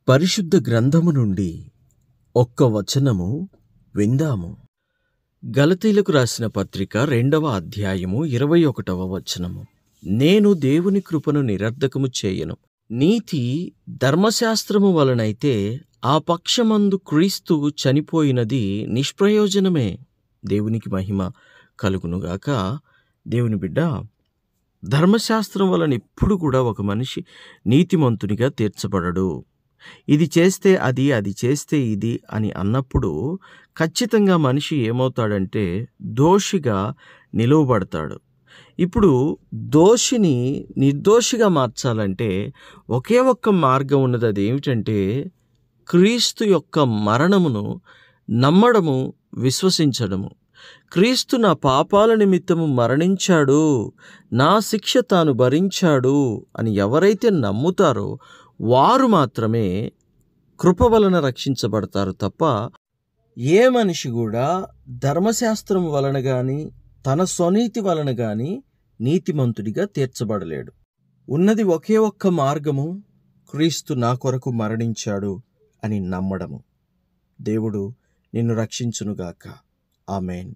పరిశుద్ధ గ్రంథము నుండి ఒక్క వచనము విందాము. గలతీలకు రాసిన పత్రిక 2వ అధ్యాయము 21వ వచనము. నేను దేవుని కృపను నిరర్ధకము చేయను. నీతి ధర్మశాస్త్రము వలనైతే ఆ పక్షమందు క్రీస్తు చనిపోయినది నిష్ప్రయోజనమే. దేవునికి మహిమ కలుగునుగాక. దేవుని బిడ్డ, ధర్మశాస్త్రం వలన ఎప్పుడు కూడా ఒక మనిషి నీతిమంతునిగా తీర్చబడడు. ఇది చేస్తే అది, అది చేస్తే ఇది అని అన్నప్పుడు ఖచ్చితంగా మనిషి ఏమవుతాడంటే దోషిగా నిలువబడతాడు. ఇప్పుడు దోషిని నిర్దోషిగా మార్చాలంటే ఒకే ఒక్క మార్గం ఉన్నది. అది ఏమిటంటే క్రీస్తు యొక్క మరణమును నమ్మడము, విశ్వసించడము. క్రీస్తు నా పాపాల నిమిత్తము మరణించాడు, నా శిక్ష తాను భరించాడు అని ఎవరైతే నమ్ముతారో వారు మాత్రమే కృప వలన రక్షించబడతారు తప్ప ఏ మనిషి కూడా ధర్మశాస్త్రం వలన కానీ తన స్వనీతి వలన కానీ నీతిమంతుడిగా తీర్చబడలేడు. ఉన్నది ఒకే ఒక్క మార్గము, క్రీస్తు నా కొరకు మరణించాడు అని నమ్మడము. దేవుడు నిన్ను రక్షించునుగాక. ఆమేన్.